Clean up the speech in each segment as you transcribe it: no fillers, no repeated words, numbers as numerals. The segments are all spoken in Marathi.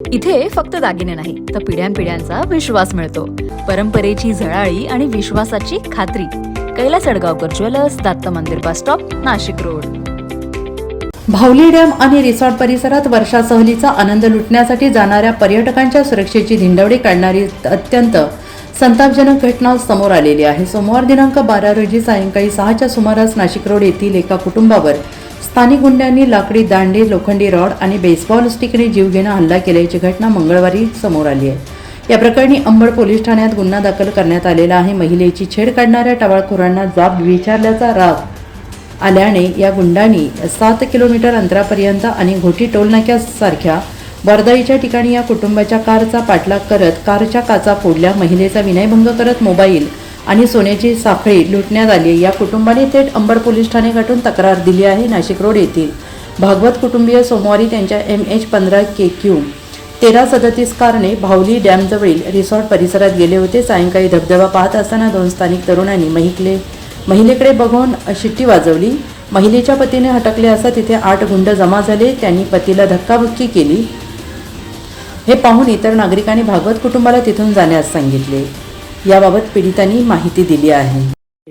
इथे फक्त दागिने नाही तर पिढ्यानपिढ्यांचा विश्वास मिळतो. परंपरेची झळाळी आणि विश्वासाची खात्री. कैलास अडगावकर ज्वेलर्स, दत्त मंदिर बस स्टॉप, नाशिक रोड. भावली डॅम आणि रिसॉर्ट परिसरात वर्षा सहलीचा आनंद लुटण्यासाठी जाणाऱ्या पर्यटकांच्या सुरक्षेची धिंडवडी काढणारी अत्यंत संतापजनक घटना समोर आलेली आहे. सोमवार दिनांक 12 रोजी सायंकाळी 6च्या सुमारास नाशिक रोड येथील एका कुटुंबावर स्थानिक गुंडांनी लाकडी दांडे, लोखंडी रॉड आणि बेसबॉल स्टिकने जीवघेणा हल्ला केल्याची घटना मंगळवारी समोर आली आहे. या प्रकरणी अंबड पोलीस ठाण्यात गुन्हा दाखल करण्यात आलेला आहे. महिलेची छेड काढणाऱ्या टवाळखोरांना जाब विचारल्याचा राग आल्याने या गुंडांनी 7 किलोमीटर अंतरापर्यंत आणि घोटी टोलनाक्यासारख्या वर्दळीच्या ठिकाणी या कुटुंबाच्या कारचा पाठलाग करत कारच्या काचा फोडल्या. महिलेचा विनयभंग करत मोबाईल आणि सोन्याची साखळी लुटण्यात आली. या कुटुंबाने थेट अंबड पोलीस ठाणे गाठून तक्रार दिली आहे. नाशिक रोड येथील भागवत कुटुंबीय सोमवारी त्यांच्या MH15 KQ 1337 कारने भावली डॅमजवळील रिसॉर्ट परिसरात गेले होते. सायंकाळी धबधबा पाहत असताना 2 स्थानिक तरुणांनी महिलेकडे बघून शिट्टी वाजवली. महिलेच्या पतीने हटकले असता तिथे 8 गुंड जमा झाले. त्यांनी पतीला धक्काबुक्की केली. हे पाहून इतर नागरिकांनी भागवत कुटुंबाला तिथून जाण्यास सांगितले. याबाबत पीडितांनी माहिती दिली आहे.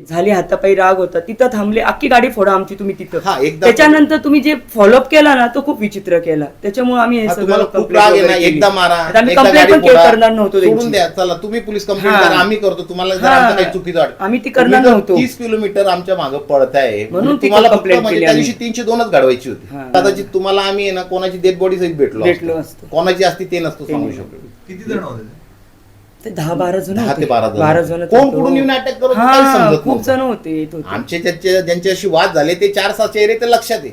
झाली हातापायी राग होता, तिथं थांबले, अख्खी गाडी फोडा आमची तुम्ही तिथं. त्याच्यानंतर तुम्ही जे फॉलोअप केला ना तो खूप विचित्र केला. त्याच्यामुळे आम्ही हे सगळं एकदा मारा, आम्ही कंप्लेंट पण करणार नव्हतो. सोडून द्या, चला तुम्ही पोलीस कंप्लेंट करा, आम्ही करतो. तुम्हाला जर आमचं काही चुकीचं वाटतं आम्ही ती करणार नव्हतो. 30 किलोमीटर आमच्या मागे पळताय म्हणून तुम्हाला complaint म्हणजे केली त्या दिवशी 302च घडवायची होती. कदाचित तुम्हाला आम्ही ना कोणाची डेड बॉडी सहित भेटलो असतो. कोणाची असती ते नसतो सांगू शकतो. किती जण होते? ते 10-12 जण 10 ते 12 जण कोण कुठून येऊन अटॅक करत होते काही समजत खूप जण नव्हतं. होते. आमचे ज्यांच्याशी वाद झाले ते 4-6 चेहरे ते लक्षात आहे.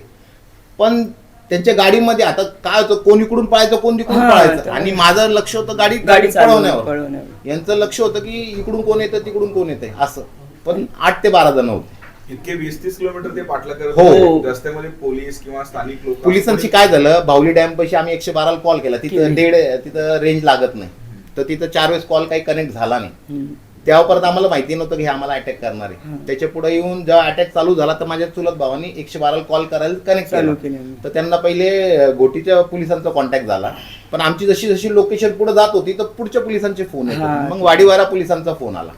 पण त्यांच्या गाडीमध्ये आता काय होतं, कोण इकडून पळायचं कोण तिकडून पळायचं. आणि माझं लक्ष होतं गाडी पळवण्यावर. यांचं लक्ष होतं की इकडून कोण येतं तिकडून कोण येतंय असं. पण 8 ते 12 जण होते. इतके 20-30 किलोमीटर ते पाठलाग करत हो. होते. रस्त्यामध्ये पोलीस किंवा स्थानिक लोक. पोलिसांची काय झालं, भावली डॅम पाशी आम्ही 112ला कॉल केला. तिथं रेंज लागत नाही. तर तिथं 4 वेळेस कॉल काही कनेक्ट झाला नाही. तेव्हा परत आम्हाला माहिती नव्हतं की हे आम्हाला अटॅक करणार आहे. त्याच्या पुढे येऊन जेव्हा अटॅक चालू झाला तर माझ्या चुलत भावानी 112ला कॉल करायला कनेक्ट केला. तर त्यांना पहिले घोटीच्या पोलिसांचा कॉन्टॅक्ट झाला. पण आमची जशी जशी लोकेशन पुढे जात होती तर पुढच्या पोलिसांचे फोन येतो. मग वाडीवारा पोलिसांचा फोन आला.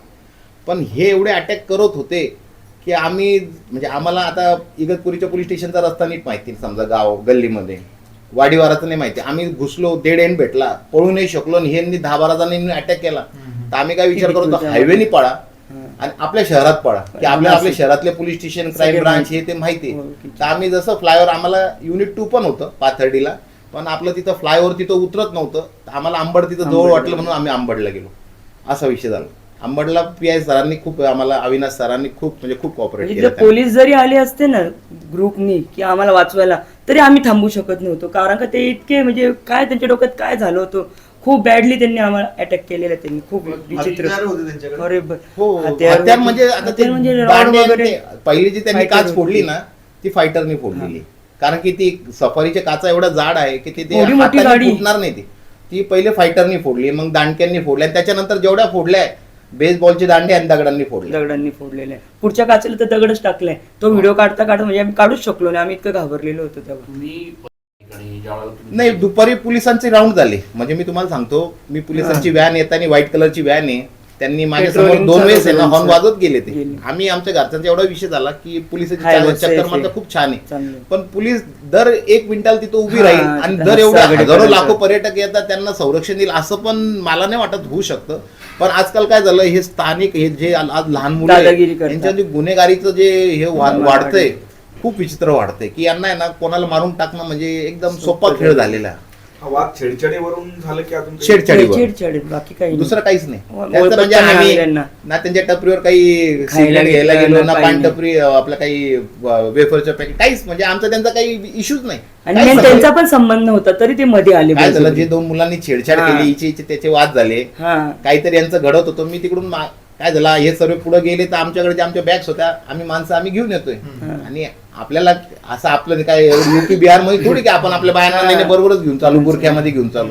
पण हे एवढे अटॅक करत होते की आम्ही म्हणजे आम्हाला आता इगतपुरीच्या पोलीस स्टेशनचा रस्ता नीट माहिती नाही. समजा गाव गल्लीमध्ये वाडीवाराचं नाही माहिती. आम्ही घुसलो, डेड एंड भेटला, पळू नाही शकलो. आणि हे 10-12 जणांनी अटॅक केला. तर आम्ही काय विचार करतो, हायवेनी पळा आणि आपल्या शहरात पळा की आपल्या शहरातले पोलीस स्टेशन, क्राईम ब्रांच हे ते माहिती. तर आम्ही जसं फ्लायओव्हर, आम्हाला युनिट 2 पण होतं पाथर्डीला, पण आपलं तिथं फ्लायओव्हर तिथं उतरत नव्हतं. आम्हाला अंबड तिथं जवळ वाटलं म्हणून आम्ही अंबडला गेलो. असा विषय झाला. अंबडला PI सरांनी खूप आम्हाला, अविनाश सरांनी खूप कोऑपरेट केलं. पोलीस जरी आले असते ना ग्रुपनी की आम्हाला वाचवायला, तरी आम्ही थांबू शकत नव्हतो. कारण का ते इतके म्हणजे काय त्यांच्या डोक्यात काय झालं होतं, खूप बॅडली त्यांनी आम्हाला अटॅक केलेला. त्यांनी खूप विचित्र हत्यार म्हणजे पहिली जी त्यांनी काच फोडली ना ती फायटरनी फोडलेली. कारण की ती सफारीच्या काचा एवढा जाड आहे की ते फुटणार नाही. ती पहिले फायटरनी फोडली, मग दांडक्यांनी फोडल्या, त्याच्यानंतर जेवढ्या फोडल्या बेसबॉलचे दांडे आणि दगडांनी फोडलेले. पुढच्या काचेला तर दगडच टाकलाय. तो व्हिडिओ काढता म्हणजे आम्ही काढूच शकलो नाही. आम्ही इतकं घाबरलेलो होतो तेव्हा. नाही, दुपारी पोलिसांचे राऊंड झाले. म्हणजे मी तुम्हाला सांगतो, मी पोलिसांची व्हॅन येताना व्हाईट कलरची व्हॅन आहे, त्यांनी माझ्यासमोर 2 वेळेस आहे ना हॉर्न वाजवत गेले. ते आम्ही आमच्या घरच्यांचा एवढा विषय झाला की पोलिसांची चक्कर मारता खूप छान आहे. पण पोलीस दर 1 मिनिटाला तिथं उभी राहील आणि दर एवढ्या हजारो लाखो पर्यटक येतात त्यांना संरक्षण देईल असं पण मला नाही वाटत होऊ शकतं. पण आजकाल काय झालं, हे स्थानिक हे जे आज लहान मुलं यांच्या गुन्हेगारीचं जे हे वाढतंय, खूप विचित्र वाढतंय की यांना आहे ना कोणाला मारून टाकणं म्हणजे एकदम सोपा खेळ झालेला. वाद छेडछाडीवरून झालं की अजून छेडछाडी बाकी काही दुसरं काहीच नाही. म्हणजे आम्ही ना त्यांच्या टपरीवर काही सिगरेट घ्यायला गेलो ना, पान टपरी आपलं काही वेफरच्या पॅकेट काहीच, म्हणजे आमचा त्यांचा काही इश्यूच नाही. आणि त्यांचा पण संबंध नव्हता तरी ते मध्ये आले. काय झालं, जे 2 मुलांनी छेडछाड केली इचे त्याचे वाद झाले, काहीतरी यांचं घडत होतं. मी तिकडून काय झालं, हे सर्व पुढे गेले तर आमच्याकडे जे आमच्या बॅग्स होत्या आम्ही घेऊन येतोय. आणि आपल्याला असं आपलं काय UP बिहार मध्ये थोडी की आपण आपल्या बायांना बरोबरच घेऊन चालू, बुरख्यामध्ये घेऊन चालू.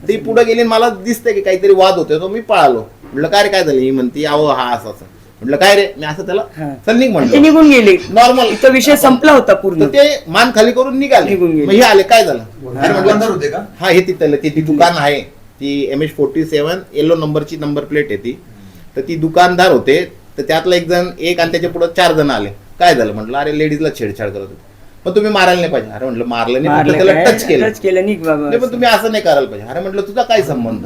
ते पुढे गेले, मला दिसतंय की काहीतरी वाद होते, तो मी पळालो. म्हटलं काय झालं, ही म्हणते अहो हा असं. म्हटलं काय रे, मी असं त्याला हा. चल निघ ते म्हटलं, निघून गेले नॉर्मल इथं विषय संपला होता पूर्ण. तर ते मान खाली करून निघाले. निघून गेले. मग हे आले, काय झालं अरे दुकानदार म्हटलं होते का? हा हे तिथलं ती दुकान आहे ती MH47 येलो नंबरची नंबर प्लेट आहे ती. तर ती दुकानदार होते, तर त्यातला एक आणि त्याच्या पुढे 4 जण आले. काय झालं म्हटलं, अरे लेडीजला छेडछाड करत होते, पण तुम्ही मारायला नाही पाहिजे. अरे म्हटलं मारलं नाही, म्हटलं त्याला टच केलं. टच केलं निघ बाबा. नाही, पण तुम्ही असं नाही करायला पाहिजे. अरे म्हटलं तुझा काय संबंध,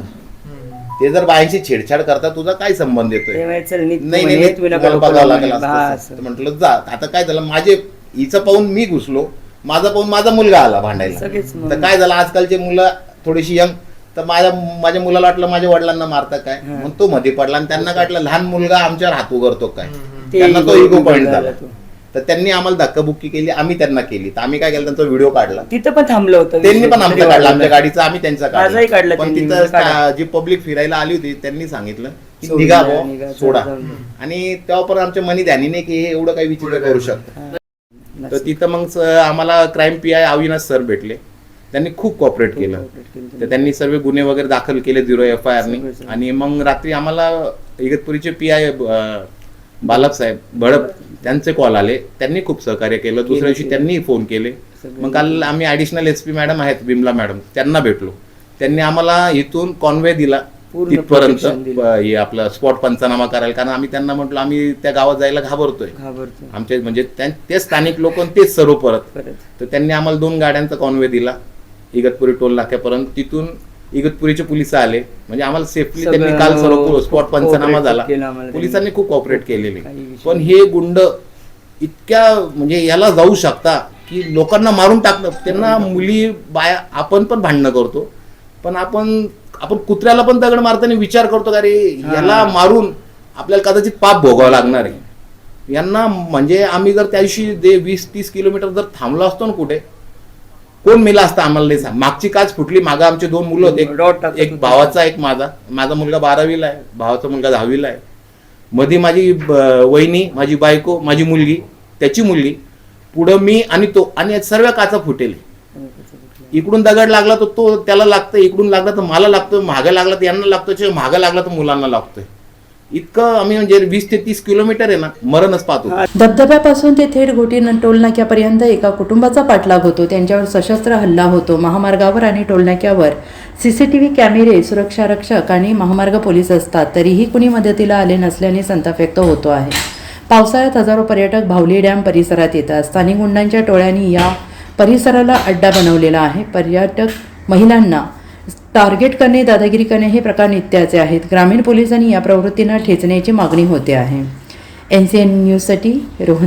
ते जर बायांशी छेडछाड करता तुझा काय संबंध येतोय. ते म्हणे, चल निघ, नाही म्हणे, नाही तू नका तुम्हाला डोकं बघावं लावू लागेल म्हणे. असं बस. तसं. तर म्हटलं जा. आता काय झालं, हिचं पाहून मी घुसलो, माझा पाहून माझा मुलगा आला भांडायला. सगळेच मग. तर काय झालं, आजकालचे मुलं थोडीशी यंग, तर माझ्या मुलाला वाटलं माझ्या वडिलांना मारता काय, मग तो मध्ये पडला आणि त्यांना काटलं लहान मुलगा आमच्यावर हात उघडतो काय, ते त्यांना तो ego इगो पॉईंट झाला झाला. तो. तर त्यांनी आम्हाला धक्काबुक्की केली, आम्ही त्यांना केली. तर आम्ही काय केलं, त्यांचा व्हिडिओ काढला, तिथं पण थांबलं होतं. त्यांनी पण आमचा काढला, आमच्या गाडी गाडीचा आम्ही त्यांचा माझाही काढला पण त्यांनी, तिथं काढा. जी पब्लिक फिरायला आली होती त्यांनी सांगितलं की सोडून निघा द्या, बुवा, निघा, सोडा. जाऊन द्या. आणि तेव्हा पण आमच्या मनी ध्यानी नाही की हे एवढं काही विचित्र करू शकतं. तर तिथं मग आम्हाला क्राईम PI अविनाश सर भेटले, त्यांनी खूप कॉपरेट केलं. तर त्यांनी सर्व गुन्हे वगैरे दाखल केले 0 FIR आणि मग रात्री आम्हाला इगतपुरीचे PI बालकसाहेब भडप त्यांचे कॉल आले, त्यांनी खूप सहकार्य केलं. दुसऱ्या दिवशी त्यांनी फोन केले. मग काल आम्ही ऍडिशनल SP मॅडम आहेत बिमला मॅडम, त्यांना भेटलो. त्यांनी आम्हाला इथून कॉन्वे दिला पूर्ण तिथपर्यंत protection दिलं. हे आपलं स्पॉट पंचनामा करायला, कारण आम्ही त्यांना म्हटलं आम्ही त्या गावात जायला घाबरतोय. घाबरतो आमचे म्हणजे ते स्थानिक लोक तेच सर्व परत. परत. तर त्यांनी आम्हाला 2 गाड्यांचा कॉन्वे दिला इगतपुरी टोल नाक्यापर्यंत. तिथून इगतपुरीचे पोलिस आले, म्हणजे आम्हाला सेफली सगळं, त्यांनी काल सर्व स्पॉट पंचनामा cooperate झाला. केलं आम्हाला पोलिसांनी खूप कॉपरेट केलेले. काही विषय पण हे गुंड इतक्या म्हणजे याला जाऊ शकता की लोकांना मारून टाकणं. त्यांना मुली बाया, आपण पण भांडणं करतो, पण आपण कुत्र्याला पण दगड मारताना विचार करतो का रे याला मारून आपल्याला कदाचित पाप भोगावं लागणार आहे. यांना म्हणजे आम्ही जर त्या दिवशी 20-30 किलोमीटर जर थांबलो असतो ना कुठे, कोण मेला असता आम्हाला नाही सांग. मागची काच फुटली, मागं आमचे 2 मुलं डॉट होते, टाकत एक भावाचा एक माझा मुलगा 12वीला आहे, भावाचा मुलगा 10वीला आहे. मध्ये माझी वहिनी, माझी बायको, माझी मुलगी, त्याची मुलगी, पुढं मी आणि तो, आणि सर्व काचा फुटेल. इकडून दगड लागला तर तो त्याला लागतं, इकडून लागला तर मला लागतं, मागं लागला तर यांना लागतं, मागं लागला तर मुलांना लागतोय. इतकं आम्ही म्हणजे 20 ते 30 किलोमीटर आहे ना, मरणच पाहतो. धबधब्यापासून ते थेट घोटी टोलनाक्यापर्यंत एका कुटुंबाचा पाठलाग होतो. त्यांच्यावर सशस्त्र हल्ला होतो. महामार्गावर आणि टोलनाक्यावर CCTV कॅमेरे, सुरक्षा रक्षक आणि महामार्ग पोलीस असतात, तरीही कुणी मदतीला आले नसल्याने संताप व्यक्त होतो आहे. पावसाळ्यात हजारो पर्यटक भावली डॅम परिसरात येतात. स्थानिक गुंडांच्या टोळ्यांनी या परिसराला अड्डा बनवलेला आहे. पर्यटक महिलांना टार्गेट करणे, दादागिरी करणे हे प्रकार नित्याचे आहेत. ग्रामीण पोलिसांनी या प्रवृत्तींना ठेचण्याची मागणी होते आहे. NCN न्यूजसाठी रोहन